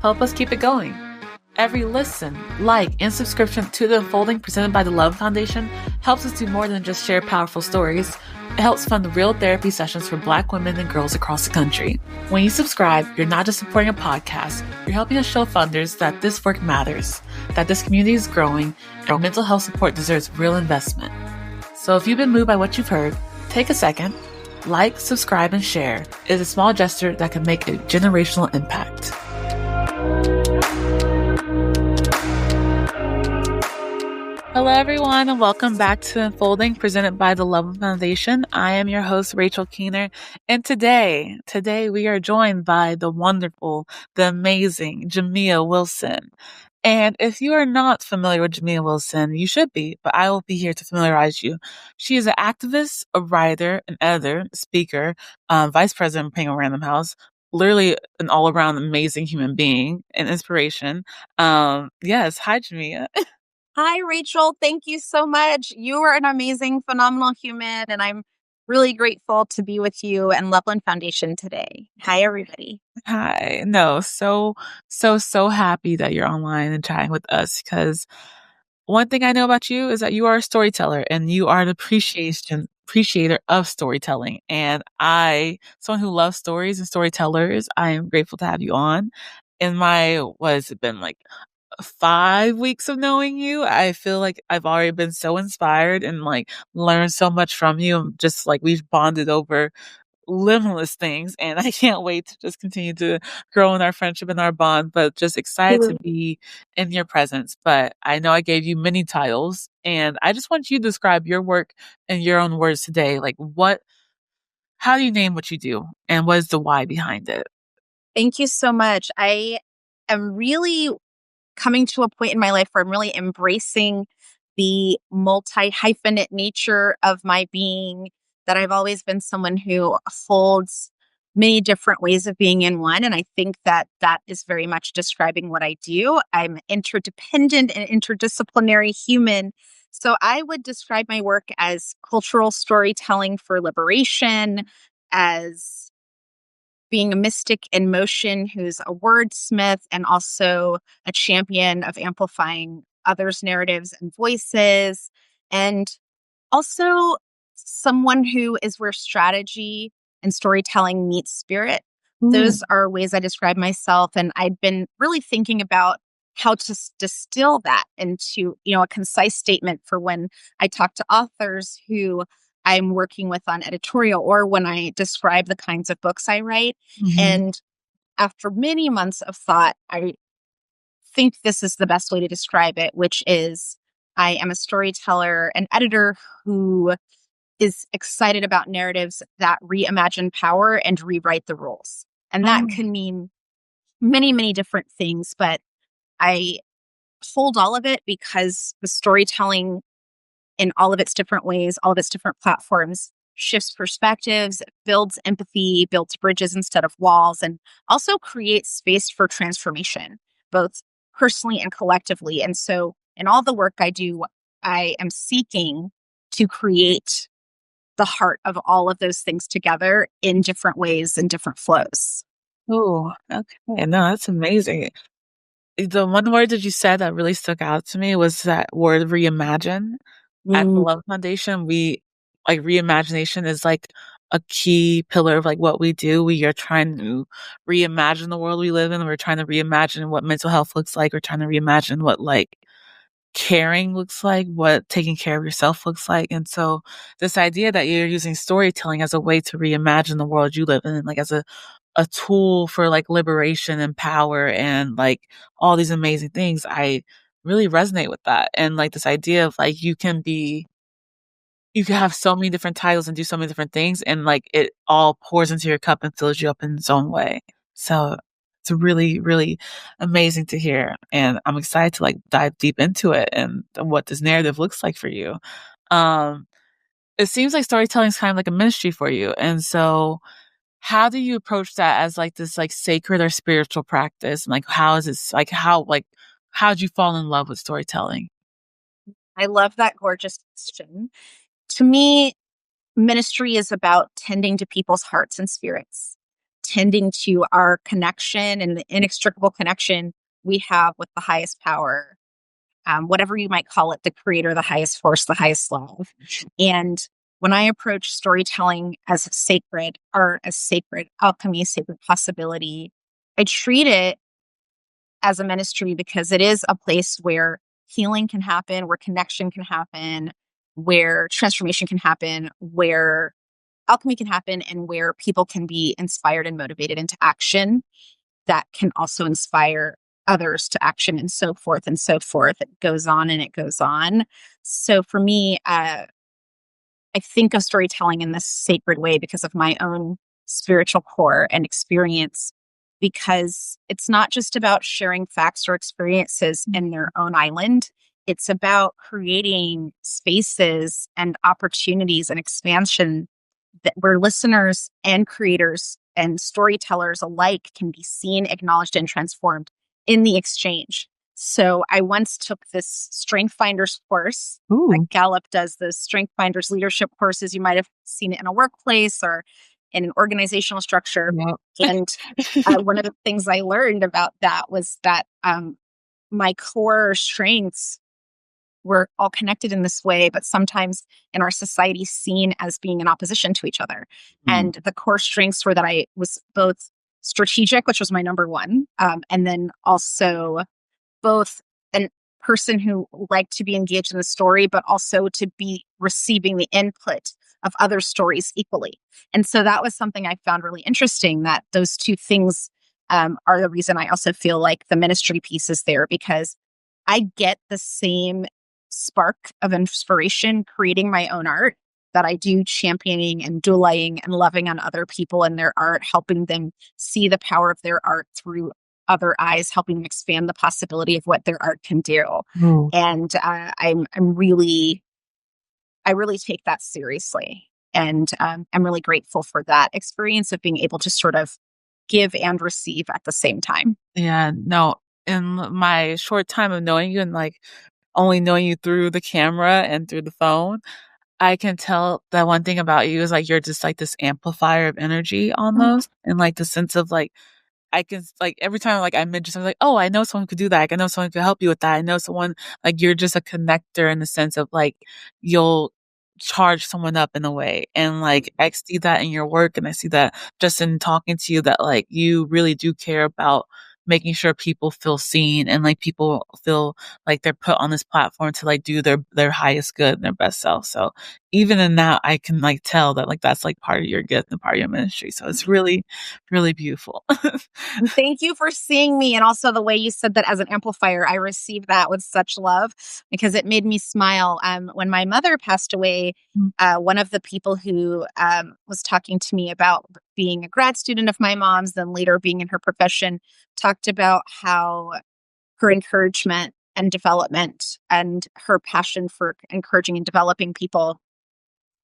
help us keep it going. Every listen, like, and subscription to The Unfolding presented by the Loveland Foundation helps us do more than just share powerful stories. It helps fund real therapy sessions for Black women and girls across the country. When you subscribe, you're not just supporting a podcast, you're helping us show funders that this work matters, that this community is growing, and our mental health support deserves real investment. So if you've been moved by what you've heard, take a second, like, subscribe, and share. It is a small gesture that can make a generational impact. Hello, everyone, and welcome back to Unfolding, presented by the Loveland Foundation. I am your host, Rachel Keener, and today we are joined by the wonderful, the amazing Jamia Wilson. And if you are not familiar with Jamia Wilson, you should be, but I will be here to familiarize you. She is an activist, a writer, an editor, speaker, vice president of Penguin Random House, literally an all-around amazing human being and inspiration. Yes, hi, Jamia. Hi, Rachel. Thank you so much. You are an amazing, phenomenal human, and I'm really grateful to be with you and Loveland Foundation today. Hi, everybody. Hi. No, so happy that you're online and chatting with us, because one thing I know about you is that you are a storyteller and you are an appreciator of storytelling. And someone who loves stories and storytellers, I am grateful to have you on. In my, what has it been, like 5 weeks of knowing you, I feel like I've already been so inspired and like learned so much from you. Just like we've bonded over limitless things, and I can't wait to just continue to grow in our friendship and our bond, but just excited to be in your presence. But I know I gave you many titles, and I just want you to describe your work in your own words today. Like how do you name what you do, and what is the why behind it? Thank you so much. I am really coming to a point in my life where I'm really embracing the multi-hyphenate nature of my being, that I've always been someone who holds many different ways of being in one. And I think that that is very much describing what I do. I'm interdependent and interdisciplinary human. So I would describe my work as cultural storytelling for liberation, as being a mystic in motion who's a wordsmith and also a champion of amplifying others' narratives and voices, and also someone who is where strategy and storytelling meets spirit. Those are ways I describe myself. And I'd been really thinking about how to distill that into, a concise statement for when I talk to authors who I'm working with on editorial, or when I describe the kinds of books I write. Mm-hmm. And after many months of thought, I think this is the best way to describe it, which is I am a storyteller, an editor who is excited about narratives that reimagine power and rewrite the rules. And that can mean many, many different things, but I hold all of it because the storytelling in all of its different ways, all of its different platforms, shifts perspectives, builds empathy, builds bridges instead of walls, and also creates space for transformation, both personally and collectively. And so in all the work I do, I am seeking to create the heart of all of those things together in different ways and different flows. Oh, okay. No, that's amazing. The one word that you said that really stuck out to me was that word reimagine. At the Love Foundation, reimagination is like a key pillar of like what we do. We are trying to reimagine the world we live in. We're trying to reimagine what mental health looks like. We're trying to reimagine what like caring looks like, what taking care of yourself looks like. And so this idea that you're using storytelling as a way to reimagine the world you live in, like as a tool for like liberation and power and like all these amazing things, I really resonate with that. And like this idea of like you can have so many different titles and do so many different things, and like it all pours into your cup and fills you up in its own way. So it's really, really amazing to hear. And I'm excited to like dive deep into it and what this narrative looks like for you. It seems like storytelling is kind of like a ministry for you. And so how do you approach that as like this like sacred or spiritual practice? And like how'd you fall in love with storytelling? I love that gorgeous question. To me, ministry is about tending to people's hearts and spirits, tending to our connection and the inextricable connection we have with the highest power, whatever you might call it, the creator, the highest force, the highest love. And when I approach storytelling as sacred, art as sacred, alchemy, sacred possibility, I treat it as a ministry because it is a place where healing can happen, where connection can happen, where transformation can happen, where alchemy can happen, and where people can be inspired and motivated into action that can also inspire others to action, and so forth and so forth. It goes on and it goes on. So for me, I think of storytelling in this sacred way because of my own spiritual core and experience, because it's not just about sharing facts or experiences in their own island. It's about creating spaces and opportunities and expansion that where listeners and creators and storytellers alike can be seen, acknowledged, and transformed in the exchange. So I once took this Strength Finders course. Ooh. Gallup does the Strength Finders leadership courses. You might have seen it in a workplace or in an organizational structure. Yep. And one of the things I learned about that was that my core strengths were all connected in this way, but sometimes in our society seen as being in opposition to each other. Mm. And the core strengths were that I was both strategic, which was my number one, and then also both a person who liked to be engaged in the story, but also to be receiving the input of other stories equally. And so that was something I found really interesting, that those two things are the reason I also feel like the ministry piece is there, because I get the same spark of inspiration creating my own art that I do championing and dueling and loving on other people and their art, helping them see the power of their art through other eyes, helping them expand the possibility of what their art can do. Ooh. And I really take that seriously. And I'm really grateful for that experience of being able to sort of give and receive at the same time. Yeah, no, in my short time of knowing you and, like, only knowing you through the camera and through the phone, I can tell that one thing about you is, like, you're just, like, this amplifier of energy almost, and, like, the sense of, like, I can like, every time, like, I mention something like, "Oh, I know someone could do that. Like, I know someone could help you with that. I know someone" like, you're just a connector in the sense of, like, you'll charge someone up in a way, and, like, I see that in your work, and I see that just in talking to you that, like, you really do care about making sure people feel seen and, like, people feel like they're put on this platform to, like, do their highest good and their best self, so even in that, I can, like, tell that, like, that's, like, part of your gift and part of your ministry, so it's really, really beautiful. Thank you for seeing me. And also the way you said that as an amplifier, I received that with such love because it made me smile. When my mother passed away, Mm. one of the people who was talking to me about being a grad student of my mom's, then later being in her profession, talked about how her encouragement and development and her passion for encouraging and developing people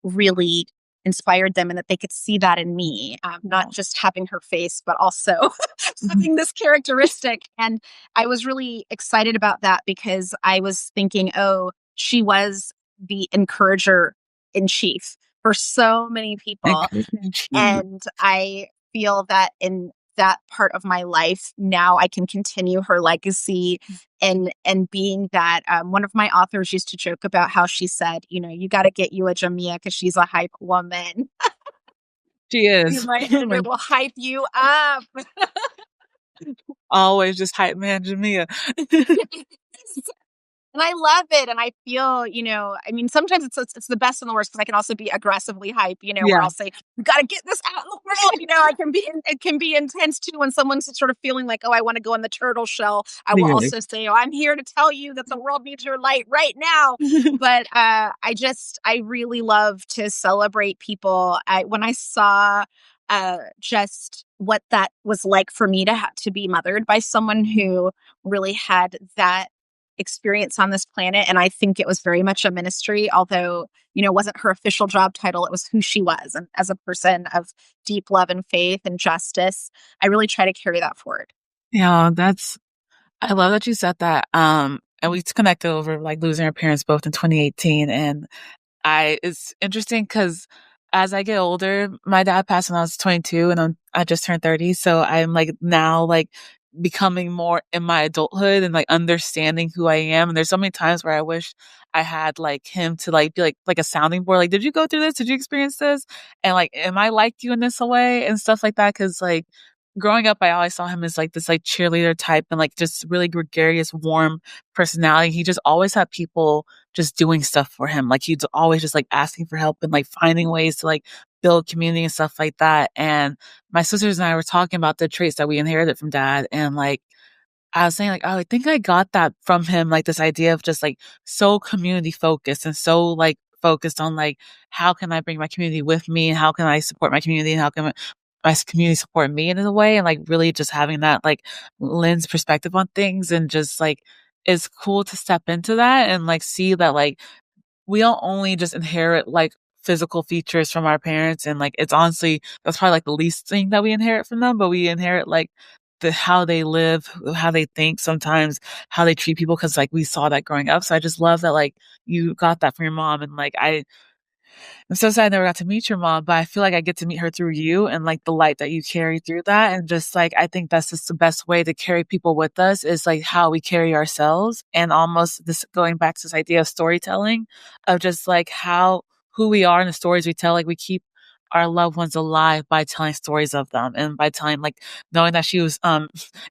really inspired them, and that they could see that in me, not just having her face, but also Mhm. having this characteristic. And I was really excited about that because I was thinking, oh, she was the encourager in chief for so many people. Encouragement cheese. And I feel that in that part of my life, now I can continue her legacy and being that one of my authors used to joke about how she said, you know, you got to get you a Jamia because she's a hype woman. She You is. might Like, it will hype you up. always just hype man Jamia. And I love it, and I feel, you know, I mean, sometimes it's the best and the worst because I can also be aggressively hype, you know, where Yeah, I'll say, "We gotta get this out in the world," you know, I can be it can be intense too when someone's sort of feeling like, "Oh, I wanna go in the turtle shell." I will yeah. also say, "Oh, I'm here to tell you that the world needs your light right now." But, I really love to celebrate people. When I saw, just what that was like for me to be mothered by someone who really had that experience on this planet. And I think it was very much a ministry, although, you know, it wasn't her official job title. It was who she was. And as a person of deep love and faith and justice, I really try to carry that forward. Yeah, that's I love that you said that, and we connected over, like, losing our parents both in 2018, and I it's interesting because as I get older, my dad passed when I was 22 and I just turned 30. So I'm like now like becoming more in my adulthood and like understanding who I am. And there's so many times where I wish I had like him to like be like a sounding board. Like, did you go through this? Did you experience this? And like, am I like you in this way and stuff like that? Cause like growing up, I always saw him as like this like cheerleader type and like just really gregarious, warm personality. He just always had people just doing stuff for him. Like he's always just like asking for help and like finding ways to like build community and stuff like that. And my sisters and I were talking about the traits that we inherited from dad. And like, I was saying like, oh, I think I got that from him. Like this idea of just like so community focused and so like focused on like, how can I bring my community with me? And how can I support my community? And how can my community support me in a way? And like really just having that like lens perspective on things and just like, it's cool to step into that and like see that like we don't only just inherit like physical features from our parents and like it's honestly that's probably like the least thing that we inherit from them, but we inherit like the how they live, how they think sometimes, how they treat people because like we saw that growing up. So I just love that like you got that from your mom and like I'm so sad I never got to meet your mom, but I feel like I get to meet her through you and like the light that you carry through that. And just like, I think that's just the best way to carry people with us is like how we carry ourselves and almost this going back to this idea of storytelling of just like how, who we are and the stories we tell, like we keep our loved ones alive by telling stories of them and by telling like knowing that she was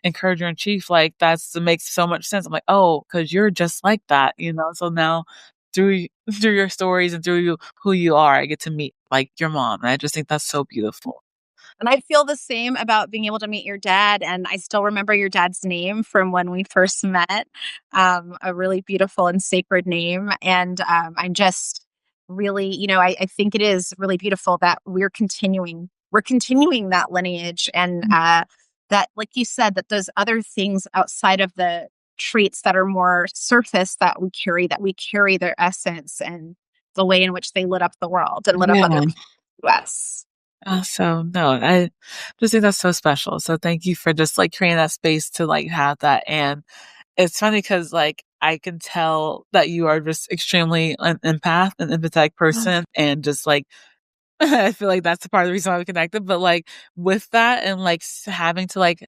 encourager in chief like that's it makes so much sense. I'm like, oh, because you're just like that, you know. So now through through your stories and through who you are, I get to meet like your mom. And I just think that's so beautiful. And I feel the same about being able to meet your dad. And I still remember your dad's name from when we first met, a really beautiful and sacred name. And I'm just really, I think it is really beautiful that we're continuing that lineage and that, like you said, that those other things outside of the traits that are more surface that we carry their essence and the way in which they lit up the world and lit up other Yeah. people to us. So no, I just think that's so special. So thank you for just like creating that space to like have that. And it's funny because like I can tell that you are just extremely an empath, an empathetic person, and just like I feel like that's the part of the reason why we connected. But like with that and like having to like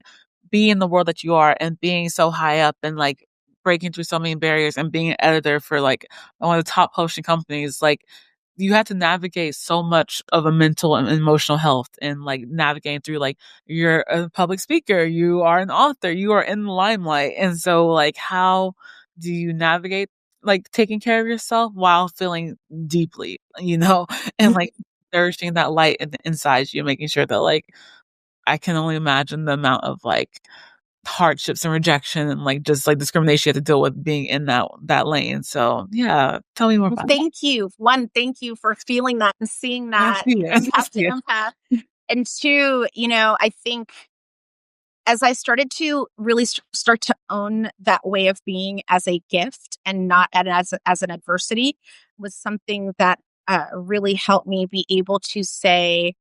be in the world that you are and being so high up and like breaking through so many barriers and being an editor for like one of the top publishing companies, like you had to navigate so much of a mental and emotional health and like navigating through like you're a public speaker, you are an author, you are in the limelight. And so like how do you navigate like taking care of yourself while feeling deeply, you know, and like nourishing that light inside you, making sure that like I can only imagine the amount of like hardships and rejection and like just like discrimination you have to deal with being in that lane. So yeah, tell me more Well, about that. thank you. One, thank you for feeling that and seeing Thank that, you. empath to Yeah. empath. And two, I think as I started to really start to own that way of being as a gift and not as an adversity was something that really helped me be able to say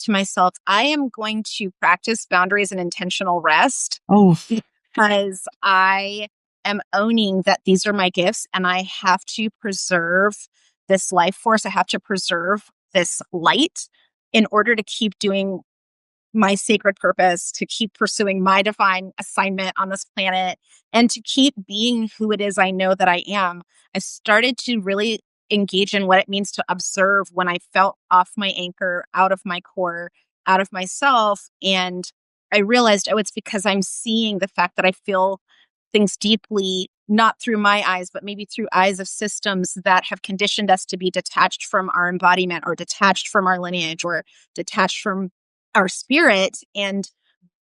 to myself, I am going to practice boundaries and intentional rest Oh, because I am owning that these are my gifts and I have to preserve this life force. I have to preserve this light in order to keep doing my sacred purpose, to keep pursuing my divine assignment on this planet, and to keep being who it is I know that I am. I started to really engage in what it means to observe when I felt off my anchor, out of my core, out of myself. And I realized, oh, it's because I'm seeing the fact that I feel things deeply, not through my eyes, but maybe through eyes of systems that have conditioned us to be detached from our embodiment or detached from our lineage or detached from our spirit. And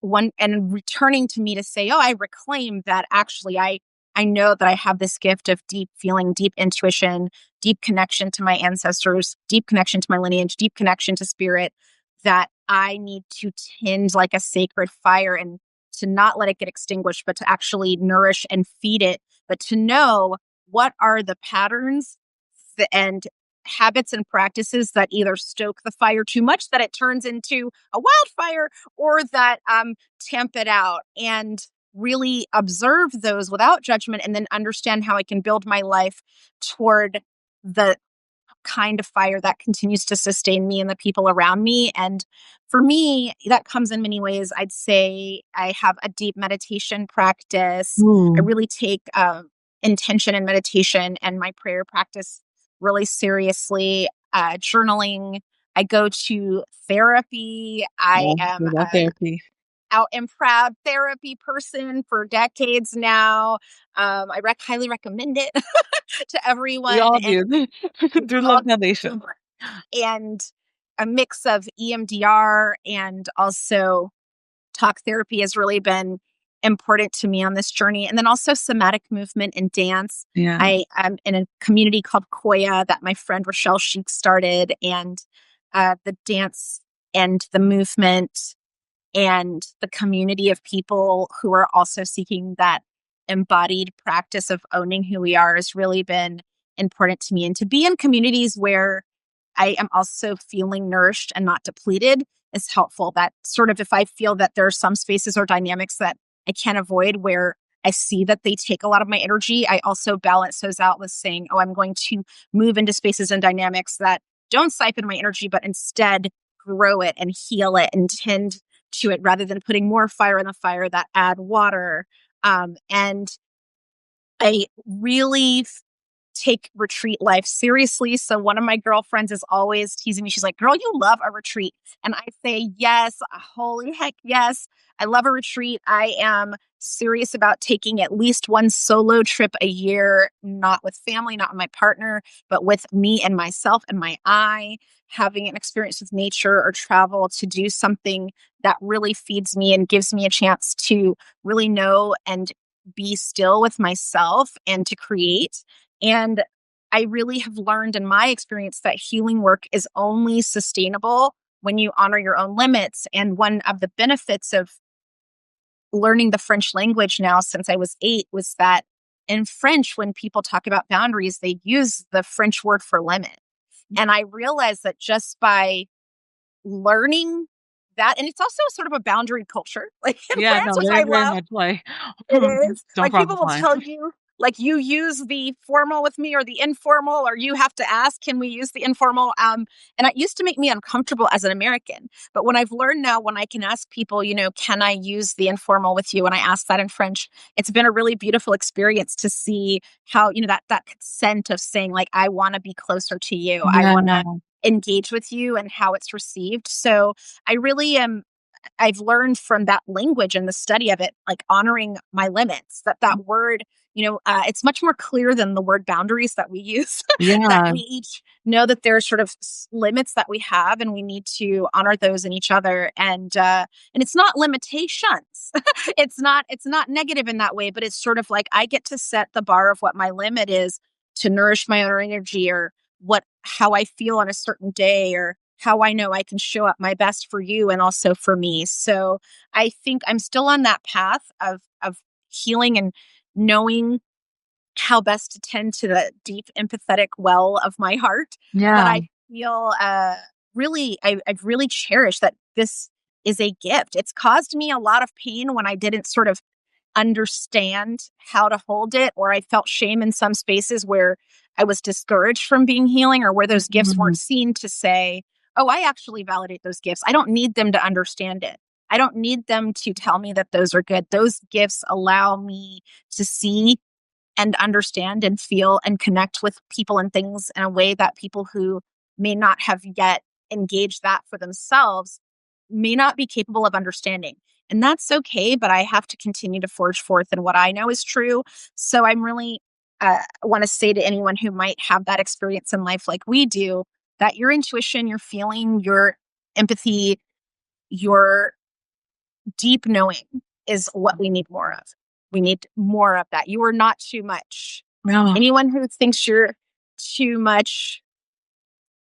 returning to me to say, oh, I reclaim that actually I know that I have this gift of deep feeling, deep intuition, deep connection to my ancestors, deep connection to my lineage, deep connection to spirit, that I need to tend like a sacred fire and to not let it get extinguished, but to actually nourish and feed it, but to know what are the patterns and habits and practices that either stoke the fire too much that it turns into a wildfire or that tamp it out, and really observe those without judgment and then understand how I can build my life toward the kind of fire that continues to sustain me and the people around me. And for me, that comes in many ways. I'd say I have a deep meditation practice. I Ooh. really take intention and meditation and my prayer practice really seriously. Journaling. I go to therapy. I Oh, am we love therapy. out and proud therapy person for decades now. Highly recommend it to We everyone. all do. Through Love Foundation. And a mix of EMDR and also talk therapy has really been important to me on this journey. And then also somatic movement and dance. Yeah. I am in a community called Koya that my friend Rochelle Sheik started, and the dance and the movement and the community of people who are also seeking that embodied practice of owning who we are has really been important to me. And to be in communities where I am also feeling nourished and not depleted is helpful. That sort of, if I feel that there are some spaces or dynamics that I can't avoid where I see that they take a lot of my energy, I also balance those out with saying, oh, I'm going to move into spaces and dynamics that don't siphon my energy, but instead grow it and heal it and tend to it rather than putting more fire in the fire that add water. And I really take retreat life seriously. So one of my girlfriends is always teasing me. She's like, girl, you love a retreat. And I say, yes, holy heck, yes. I love a retreat. I am serious about taking at least one solo trip a year, not with family, not with my partner, but with me and myself and my eye, having an experience with nature or travel to do something that really feeds me and gives me a chance to really know and be still with myself and to create. And I really have learned in my experience that healing work is only sustainable when you honor your own limits. And one of the benefits of learning the French language now since I was 8 was that in French, when people talk about boundaries, they use the French word for limit. And I realized that just by learning that, and it's also sort of a boundary culture, like in Yeah, France, no, which very, I very love. much like It is. don't Like cross people this will line. tell you, like you use the formal with me or the informal, or you have to ask, can we use the informal? And it used to make me uncomfortable as an American. But when I've learned now, when I can ask people, can I use the informal with you? And I ask that in French, it's been a really beautiful experience to see how, that consent of saying like, I want to be closer to you. I Yeah. want to engage with you and how it's received. So I really am I've learned from that language and the study of it, like honoring my limits, that word, it's much more clear than the word boundaries that we use, that Yeah. we each know that there are sort of limits that we have and we need to honor those in each other. And it's not limitations. It's not negative in that way, but it's sort of like I get to set the bar of what my limit is to nourish my own energy or how I feel on a certain day or how I know I can show up my best for you and also for me. So I think I'm still on that path of healing and knowing how best to tend to the deep empathetic well of my heart. But Yeah. I feel I've really cherished that this is a gift. It's caused me a lot of pain when I didn't sort of understand how to hold it, or I felt shame in some spaces where I was discouraged from being healing or where those gifts weren't Mhm. seen to say, oh, I actually validate those gifts. I don't need them to understand it. I don't need them to tell me that those are good. Those gifts allow me to see and understand and feel and connect with people and things in a way that people who may not have yet engaged that for themselves may not be capable of understanding. And that's okay, but I have to continue to forge forth in what I know is true. So I'm really want to say to anyone who might have that experience in life like we do, that your intuition, your feeling, your empathy, your deep knowing is what we need more of. We need more of that. You are not too much. Yeah. Anyone who thinks you're too much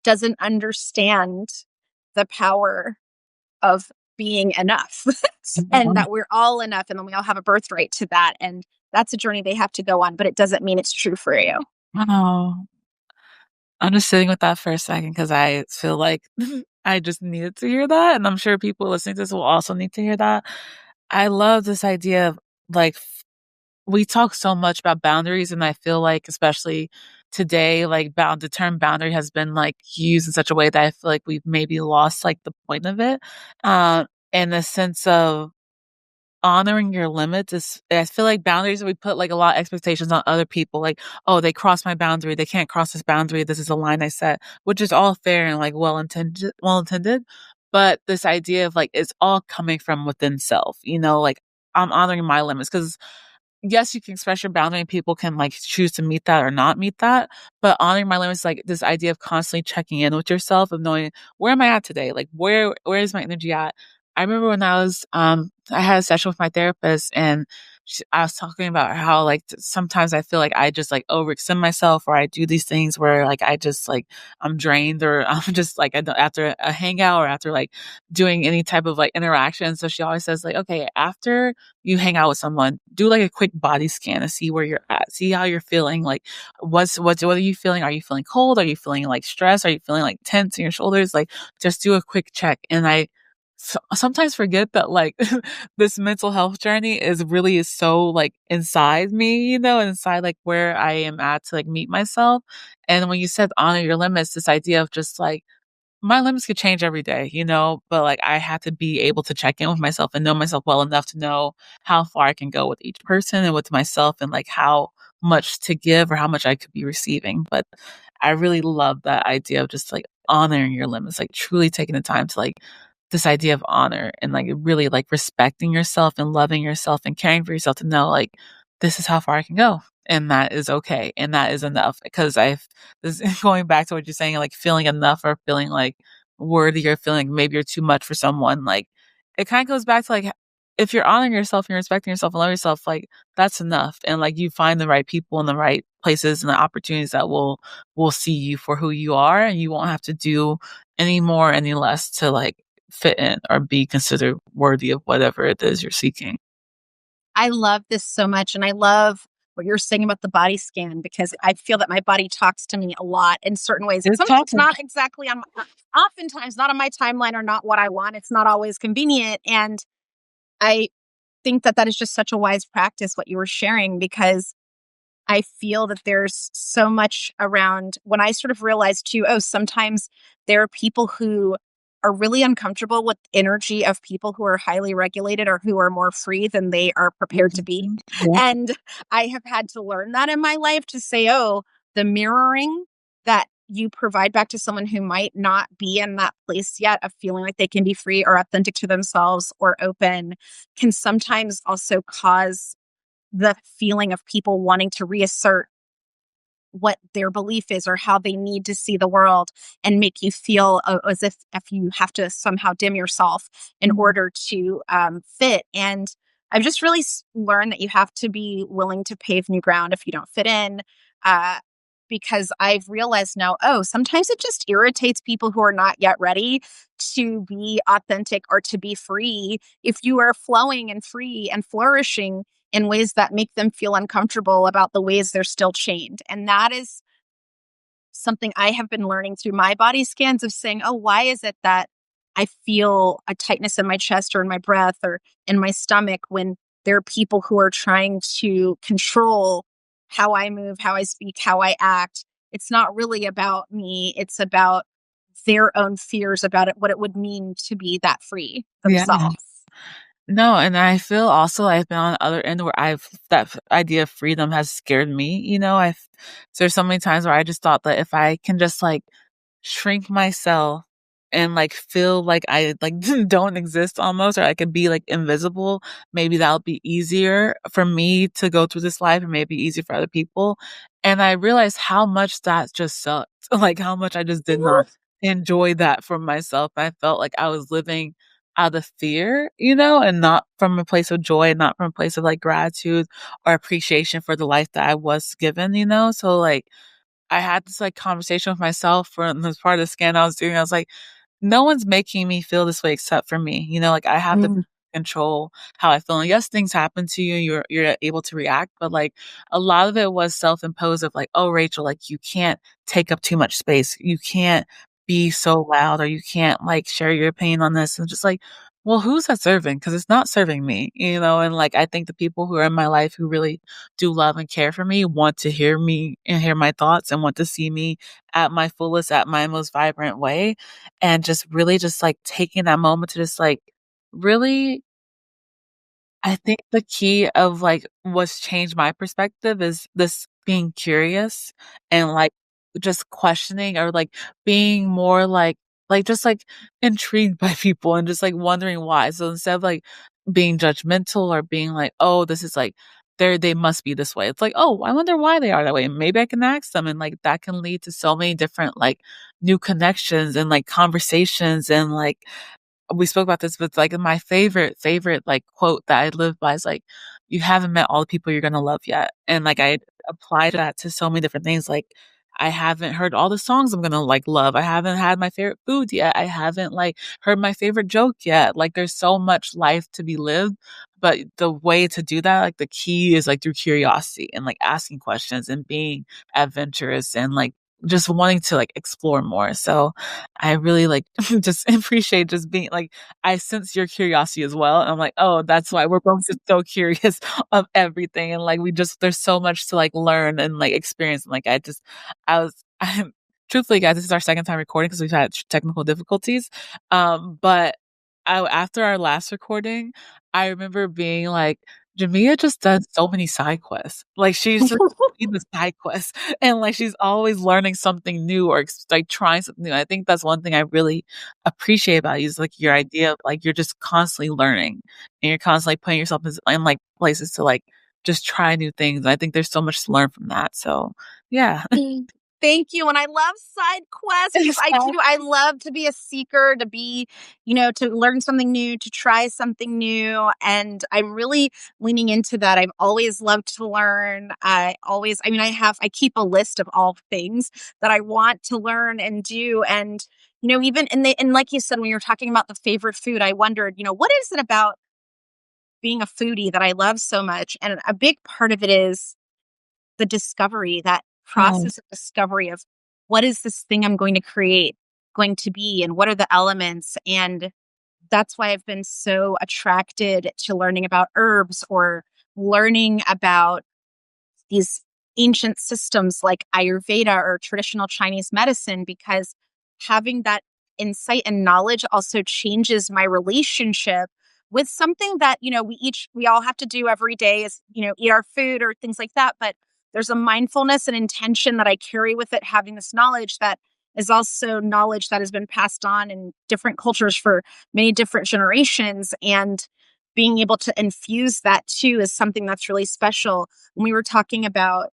doesn't understand the power of being enough and that we're all enough and then we all have a birthright to that. And that's a journey they have to go on, but it doesn't mean it's true for you. Oh, I'm just sitting with that for a second because I feel like I just needed to hear that, and I'm sure people listening to this will also need to hear that. I love this idea of like we talk so much about boundaries, and I feel like, especially today, like the term boundary has been like used in such a way that I feel like we've maybe lost like the point of it. In the sense of honoring your limits is, I feel like boundaries, we put like a lot of expectations on other people, like, oh, they crossed my boundary, they can't cross this boundary, this is a line I set, which is all fair and like well intended. But this idea of like it's all coming from within self, like I'm honoring my limits because yes, you can express your boundary and people can like choose to meet that or not meet that. But honoring my limits, like this idea of constantly checking in with yourself, of knowing where am I at today? Like where is my energy at? I remember when I had a session with my therapist and I was talking about how like sometimes I feel like I just like overextend myself or I do these things where like I just like I'm drained or I'm just like after a hangout or after like doing any type of like interaction. So she always says like, okay, after you hang out with someone, do like a quick body scan to see where you're at, see how you're feeling. Like, what are you feeling? Are you feeling cold? Are you feeling like stress? Are you feeling like tense in your shoulders? Like, just do a quick check. And I sometimes forget that like this mental health journey is so like inside me, inside like where I am at to like meet myself. And when you said honor your limits, this idea of just like my limits could change every day, but like I have to be able to check in with myself and know myself well enough to know how far I can go with each person and with myself and like how much to give or how much I could be receiving. But I really love that idea of just like honoring your limits, like truly taking the time to like this idea of honor and like really like respecting yourself and loving yourself and caring for yourself to know like this is how far I can go and that is okay and that is enough because I've this going back to what you're saying like feeling enough or feeling like worthy or feeling maybe you're too much for someone like it kind of goes back to like if you're honoring yourself and you're respecting yourself and loving yourself like that's enough and like you find the right people in the right places and the opportunities that will see you for who you are and you won't have to do any more any less to like fit in or be considered worthy of whatever it is you're seeking. I love this so much. And I love what you're saying about the body scan because I feel that my body talks to me a lot in certain ways. And It's sometimes talking. not exactly, I'm oftentimes not on my timeline or not what I want. It's not always convenient. And I think that that is just such a wise practice, what you were sharing, because I feel that there's so much around when I sort of realized too, oh, sometimes there are people who are really uncomfortable with energy of people who are highly regulated or who are more free than they are prepared to be. Mhm. Yeah. And I have had to learn that in my life to say, oh, the mirroring that you provide back to someone who might not be in that place yet of feeling like they can be free or authentic to themselves or open can sometimes also cause the feeling of people wanting to reassert what their belief is or how they need to see the world and make you feel as if you have to somehow dim yourself in Mhm. order to fit. And I've just really learned that you have to be willing to pave new ground if you don't fit in. Uh, because I've realized now, oh, sometimes it just irritates people who are not yet ready to be authentic or to be free. If you are flowing and free and flourishing, in ways that make them feel uncomfortable about the ways they're still chained. And that is something I have been learning through my body scans of saying, oh, why is it that I feel a tightness in my chest or in my breath or in my stomach when there are people who are trying to control how I move, how I speak, how I act? It's not really about me. It's about their own fears about it, what it would mean to be that free Yeah. themselves. No, and I feel also I've been on the other end where idea of freedom has scared me, I've there's so many times where I just thought that if I can just like shrink myself and like feel like I like don't exist almost or I could be like invisible, maybe that'll be easier for me to go through this life and maybe easier for other people. And I realized how much that just sucked. Like how much I just did not enjoy that for myself. I felt like I was living out of fear, and not from a place of joy, not from a place of like gratitude or appreciation for the life that I was given. So like I had this like conversation with myself for this part of the scan I was doing. I was like, no one's making me feel this way except for me. Like I have to Mm. control how I feel. And yes, things happen to you. You're able to react, but like a lot of it was self-imposed of like, oh, Rachel, like you can't take up too much space. You can't be so loud or you can't like share your opinion on this. And just like, well, who's that serving? Because it's not serving me, you know? And, like, I think the people who are in my life who really do love and care for me want to hear me and hear my thoughts and want to see me at my fullest, at my most vibrant way, and just really just, like, taking that moment to just, like, really I think the key of, like, what's changed my perspective is this being curious and, like, just questioning or, like, being more, just, like, intrigued by people and just, like, wondering why. So instead of, like, being judgmental or being like, "Oh, this is, like they must be this way." It's like, "Oh, I wonder why they are that way. Maybe I can ask them." And, like, that can lead to so many different, like, new connections and, like, conversations and, like, we spoke about this, but, like, my favorite, like, quote that I live by is, like, "You haven't met all the people you're gonna love yet." And, like, I apply that to so many different things, like, I haven't heard all the songs I'm gonna, like, love. I haven't had my favorite food yet. I haven't, like, heard my favorite joke yet. Like, there's so much life to be lived, but the way to do that, like, the key is, like, through curiosity and, like, asking questions and being adventurous and, like, just wanting to, like, explore more. So I really, like, just appreciate just being like, I sense your curiosity as well, and I'm like, "Oh, that's why we're both just so curious of everything," and, like, we just there's so much to, like, learn and, like, experience, and, like, I was I'm truthfully, guys, this is our second time recording because 'cause we've had technical difficulties, but after our last recording, I remember being like, "Jamia just does so many side quests." Like, she's just in the side quests. And, like, she's always learning something new or like, trying something new. I think that's one thing I really appreciate about you is, like, your idea of, like, you're just constantly learning, and you're constantly putting yourself in, like, places to, like, just try new things. I think there's so much to learn from that. So, yeah. Mm. Thank you, and I love side quests because I do I love to be a seeker, to be, to learn something new, to try something new, and I'm really leaning into that. I've always loved to learn. I keep a list of all things that I want to learn and do, and, even and like you said, when you were talking about the favorite food, I wondered, what is it about being a foodie that I love so much? And a big part of it is the discovery, that Yes. process of discovery of what is this thing I'm going to create going to be and what are the elements. And that's why I've been so attracted to learning about herbs or learning about these ancient systems like Ayurveda or traditional Chinese medicine, because having that insight and knowledge also changes my relationship with something that, we all have to do every day is, eat our food or things like that. But there's a mindfulness and intention that I carry with it, having this knowledge that is also knowledge that has been passed on in different cultures for many different generations. And being able to infuse that too is something that's really special. When we were talking about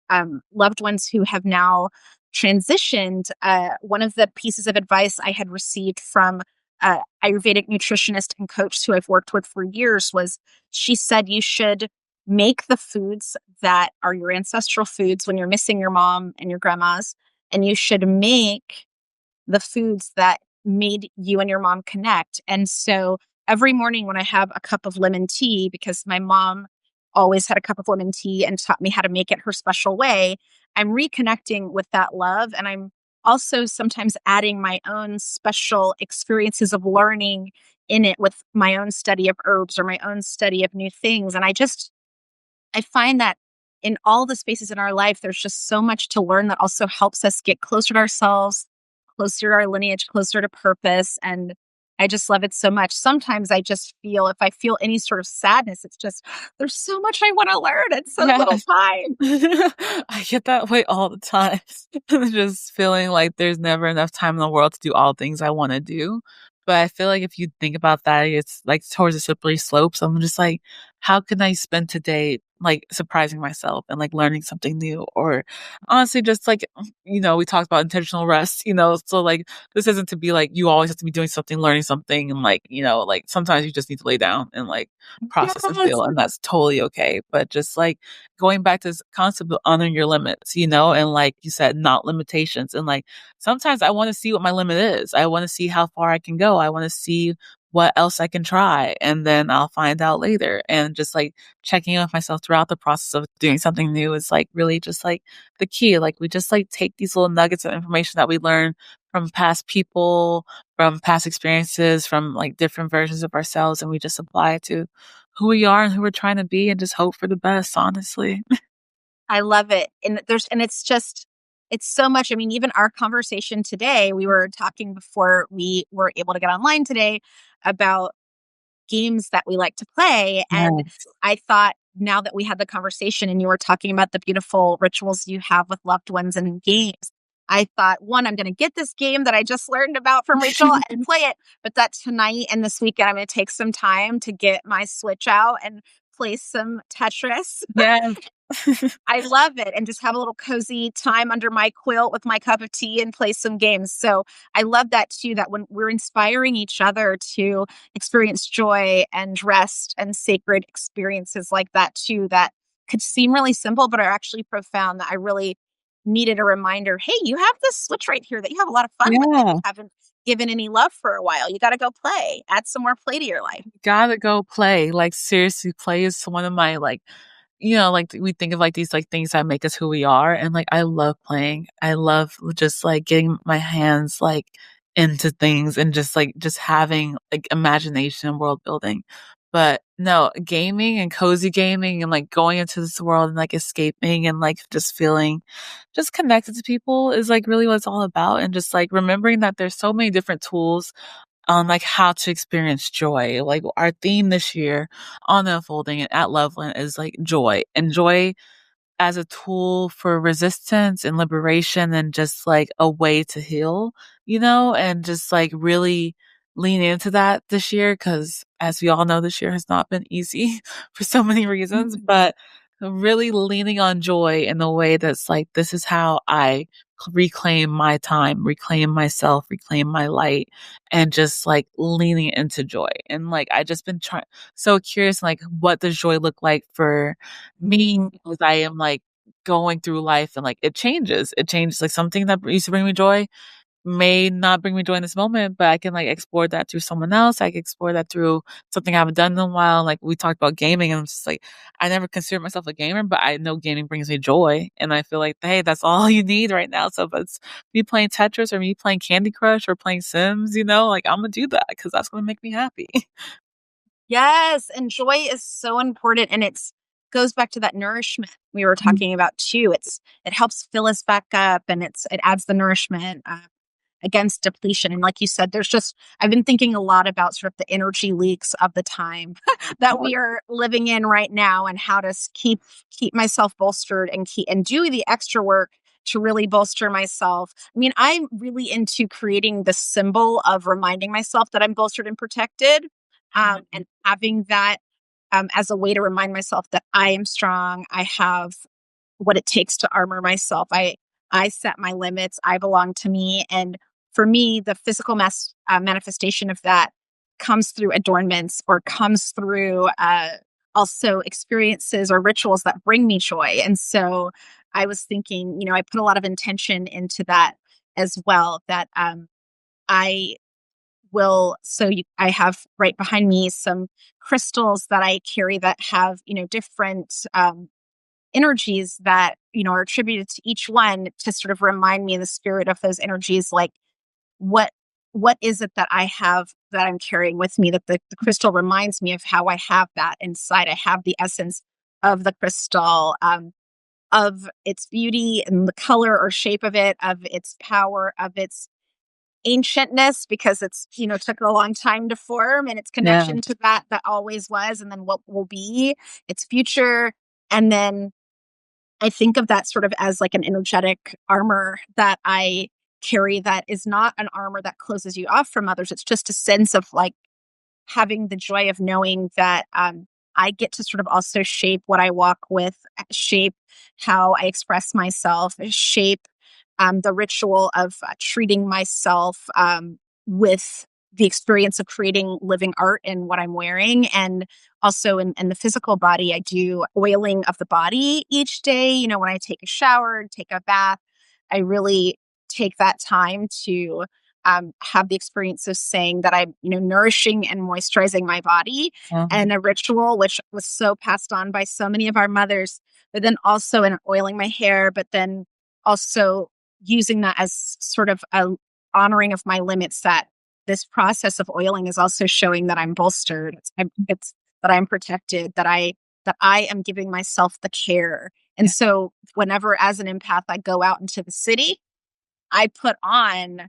loved ones who have now transitioned, one of the pieces of advice I had received from Ayurvedic nutritionist and coach who I've worked with for years was, she said you should make the foods that are your ancestral foods when you're missing your mom and your grandmas, and you should make the foods that made you and your mom connect. And so every morning when I have a cup of lemon tea, because my mom always had a cup of lemon tea and taught me how to make it her special way, I'm reconnecting with that love. And I'm also sometimes adding my own special experiences of learning in it with my own study of herbs or my own study of new things. And I find that in all the spaces in our life, there's just so much to learn that also helps us get closer to ourselves, closer to our lineage, closer to purpose. And I just love it so much. Sometimes I just feel, if I feel any sort of sadness, it's just, there's so much I want to learn and so little Yes. time. I get that way all the time. Just feeling like there's never enough time in the world to do all things I wanna do. But I feel like if you think about that, it's, like, towards a slippery slope, so I'm just like, "How can I spend today, like, surprising myself and, like, learning something new?" Or honestly, just, like, we talked about intentional rest, so, like, this isn't to be like, you always have to be doing something, learning something, and, like, like, sometimes you just need to lay down and, like, process and Yes. feel, and that's totally okay. But just, like, going back to this concept of honoring your limits, and like you said, not limitations. And like sometimes I want to see what my limit is. I want to see how far I can go. I want to see what else I can try. And then I'll find out later. And just like checking in with myself throughout the process of doing something new is like really just like the key. Like we just like take these little nuggets of information that we learn from past people, from past experiences, from like different versions of ourselves, and we just apply it to who we are and who we're trying to be and just hope for the best, honestly. I love it. And it's just it's so much. I mean, even our conversation today, we were talking before we were able to get online today about games that we like to play. And Yes. I thought now that we had the conversation and you were talking about the beautiful rituals you have with loved ones and games, I thought, one, I'm going to get this game that I just learned about from Rachel and play it. But that tonight and this weekend, I'm going to take some time to get my Switch out and play some Tetris. Yes. I love it, and just have a little cozy time under my quilt with my cup of tea and play some games. So I love that too, that when we're inspiring each other to experience joy and rest and sacred experiences like that too, that could seem really simple, but are actually profound, that I really needed a reminder. Hey, you have this Switch right here that you have a lot of fun with that you Yeah. haven't given any love for a while. You got to go play, add some more play to your life. Gotta go play. Like, seriously, play is one of my, like, like we think of like these like things that make us who we are. And like, I love playing. I love just like getting my hands like into things and just having like imagination and world building. But no, gaming and cozy gaming and like going into this world and like escaping and like just feeling just connected to people is like really what it's all about. And just like remembering that there's so many different tools on like how to experience joy. Like our theme this year on the unfolding at Loveland is like joy, and joy as a tool for resistance and liberation and just like a way to heal, and just like really lean into that this year. Cause as we all know, this year has not been easy for so many reasons, but really leaning on joy in a way that's like, this is how I reclaim my time, reclaim myself, reclaim my light, and just like leaning into joy. And like, I just been trying, so curious, like, what does joy look like for me? Because I am like going through life and like it changes. It changes. Like something that used to bring me joy may not bring me joy in this moment, but I can like explore that through someone else. I can explore that through something I haven't done in a while. Like we talked about gaming, and I'm just like, I never considered myself a gamer, but I know gaming brings me joy. And I feel like, hey, that's all you need right now. So if it's me playing Tetris or me playing Candy Crush or playing Sims, like I'm gonna do that because that's gonna make me happy. Yes, and joy is so important, and it's goes back to that nourishment we were talking about too. It helps fill us back up, and it adds the nourishment against depletion. And like you said, I've been thinking a lot about sort of the energy leaks of the time that we are living in right now, and how to keep myself bolstered and keep and do the extra work to really bolster myself. I mean, I'm really into creating the symbol of reminding myself that I'm bolstered and protected, and having that as a way to remind myself that I am strong. I have what it takes to armor myself. I set my limits. I belong to me, and for me, the physical manifestation of that comes through adornments, or comes through also experiences or rituals that bring me joy. And so I was thinking, I put a lot of intention into that as well. That I I have right behind me some crystals that I carry that have, different energies that, are attributed to each one, to sort of remind me in the spirit of those energies, like what what is it that I have that I'm carrying with me, that the crystal reminds me of how I have that inside. I have the essence of the crystal, of its beauty and the color or shape of it, of its power, of its ancientness, because it's, took a long time to form, and its Yeah. connection to that always was, and then what will be its future. And then I think of that sort of as like an energetic armor that I carry, that is not an armor that closes you off from others. It's just a sense of like having the joy of knowing that I get to sort of also shape what I walk with, shape how I express myself, shape the ritual of treating myself with the experience of creating living art in what I'm wearing. And also in the physical body, I do oiling of the body each day. When I take a shower, take a bath, I really take that time to have the experience of saying that I'm, nourishing and moisturizing my body, Um, and a ritual which was so passed on by so many of our mothers, but then also in oiling my hair, but then also using that as sort of honoring of my limits, that this process of oiling is also showing that I'm bolstered. It's that I'm protected, that I am giving myself the care. And Yeah. so whenever as an empath I go out into the city, I put on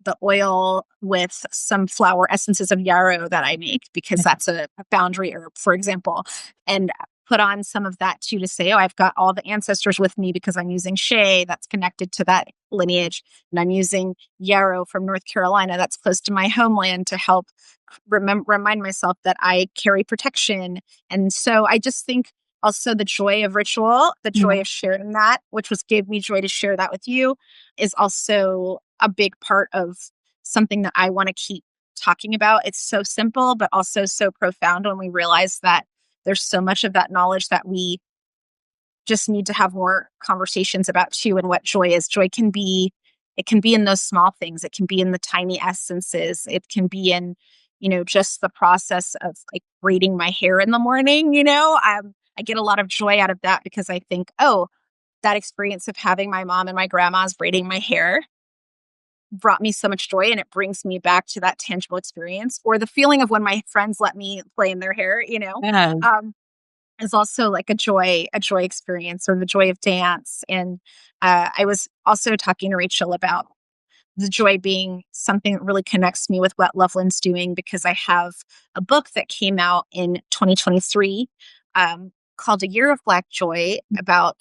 the oil with some flower essences of yarrow that I make, because that's a boundary herb, for example, and put on some of that too, to say, oh, I've got all the ancestors with me because I'm using shea that's connected to that lineage. And I'm using yarrow from North Carolina that's close to my homeland to help remind myself that I carry protection. And so I just think also the joy of ritual, the joy of sharing that, which was gave me joy to share that with you, is also a big part of something that I want to keep talking about. It's so simple, but also so profound when we realize that there's so much of that knowledge that we just need to have more conversations about too, and what joy is. Joy can be, it can be in those small things. It can be in the tiny essences. It can be in, just the process of like braiding my hair in the morning, I get a lot of joy out of that, because I think, oh, that experience of having my mom and my grandma's braiding my hair brought me so much joy, and it brings me back to that tangible experience. Or the feeling of when my friends let me play in their hair, Yeah. um, is also like a joy experience, or the joy of dance. And I was also talking to Rachel about the joy being something that really connects me with what Loveland's doing, because I have a book that came out in 2023 called A Year of Black Joy, about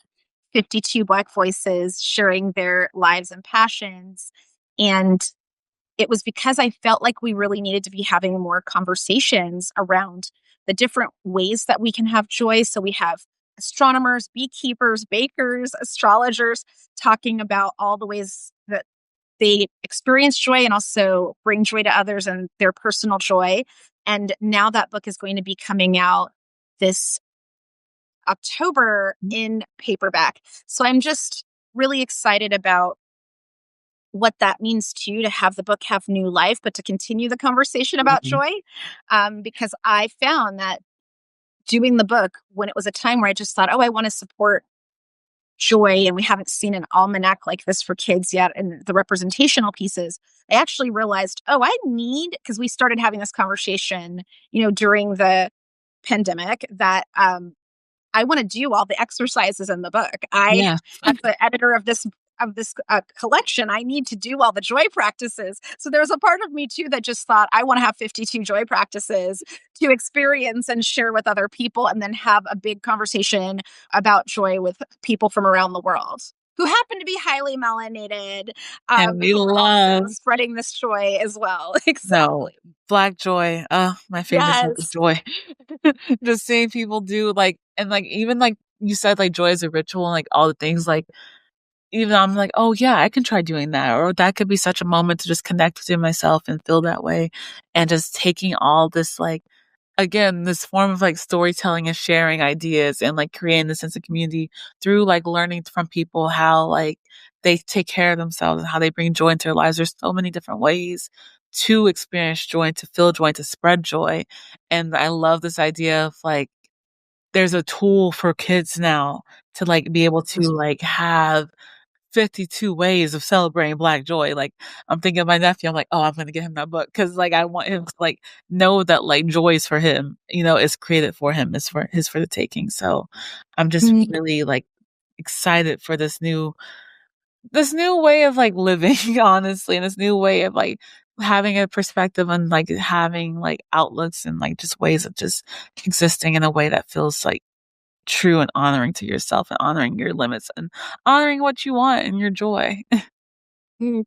52 Black voices sharing their lives and passions. And it was because I felt like we really needed to be having more conversations around the different ways that we can have joy. So we have astronomers, beekeepers, bakers, astrologers talking about all the ways that they experience joy and also bring joy to others and their personal joy. And now that book is going to be coming out this October in paperback. So I'm just really excited about what that means too, to have the book have new life, but to continue the conversation about Mhm. joy. Because I found that doing the book, when it was a time where I just thought, oh, I want to support joy, and we haven't seen an almanac like this for kids yet, and the representational pieces, I actually realized, oh, I need, because we started having this conversation, during the pandemic, that I want to do all the exercises in the book. Yeah. As the editor of this collection, I need to do all the joy practices. So there's a part of me too that just thought, I want to have 52 joy practices to experience and share with other people, and then have a big conversation about joy with people from around the world who happen to be highly melanated, And we who are also love spreading this joy as well. no, Exactly. black joy. My favorite type of Yes. joy. Just seeing people do like, and like, even like you said, like joy is a ritual and like all the things, like even I'm like, oh yeah, I can try doing that. Or that could be such a moment to just connect with myself and feel that way. And just taking all this, like, again, this form of like storytelling and sharing ideas and like creating this sense of community through like learning from people how like they take care of themselves and how they bring joy into their lives. There's so many different ways to experience joy and to feel joy and to spread joy. And I love this idea of like, there's a tool for kids now to like be able to like have 52 ways of celebrating black joy. Like, I'm thinking of my nephew, I'm like, oh, I'm gonna get him that book because like I want him to like know that like joy is for him, is created for him, is for the taking. So I'm just really like excited for this new way of like living, honestly, and this new way of like having a perspective and like having like outlooks and like just ways of just existing in a way that feels like true and honoring to yourself and honoring your limits and honoring what you want and your joy.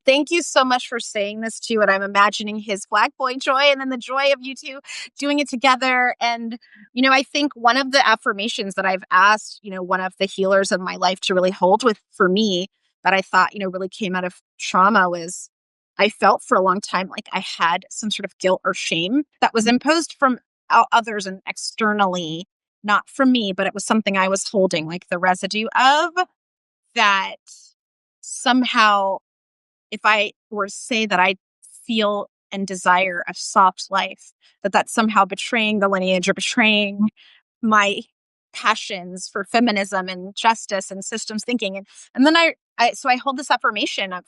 Thank you so much for saying this too. And I'm imagining his black boy joy, and then the joy of you two doing it together. And, I think one of the affirmations that I've asked, one of the healers of my life to really hold with for me, that I thought, really came out of trauma, was I felt for a long time like I had some sort of guilt or shame that was imposed from others and externally, not from me, but it was something I was holding, like the residue of that. Somehow, if I were to say that I feel and desire a soft life, that's somehow betraying the lineage or betraying my passions for feminism and justice and systems thinking. And then so I hold this affirmation of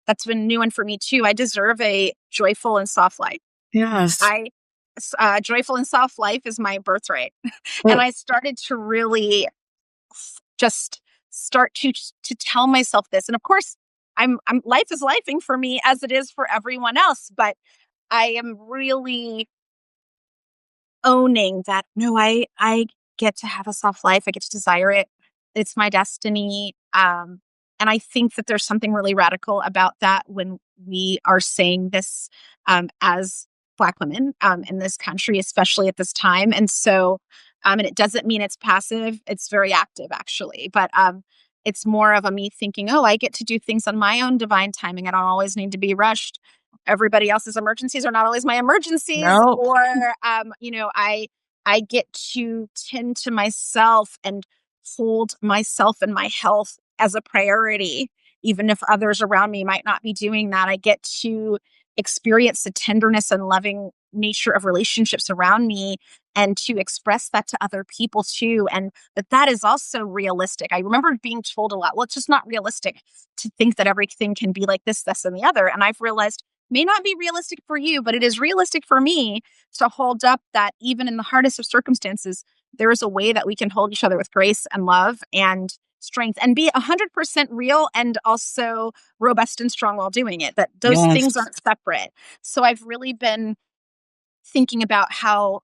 that's been new one for me too. I deserve a joyful and soft life. Yes. I Joyful and soft life is my birthright. And Well, I started to really just start to tell myself this. And of course, I'm life is lifing for me as it is for everyone else, but I am really owning that no, I get to have a soft life. I get to desire it. It's my destiny. And I think that there's something really radical about that when we are saying this as Black women in this country, especially at this time. And so, and it doesn't mean it's passive; it's very active, actually. But it's more of a me thinking, oh, I get to do things on my own divine timing. I don't always need to be rushed. Everybody else's emergencies are not always my emergencies, no. or I get to tend to myself and hold myself and my health as a priority, even if others around me might not be doing that. I get to experience the tenderness and loving nature of relationships around me and to express that to other people too. And that is also realistic. I remember being told a lot, well, it's just not realistic to think that everything can be like this, and the other. And I've realized may not be realistic for you, but it is realistic for me to hold up that even in the hardest of circumstances, there is a way that we can hold each other with grace and love and strength and be 100% real and also robust and strong while doing it, that those Yes. things aren't separate. So I've really been thinking about how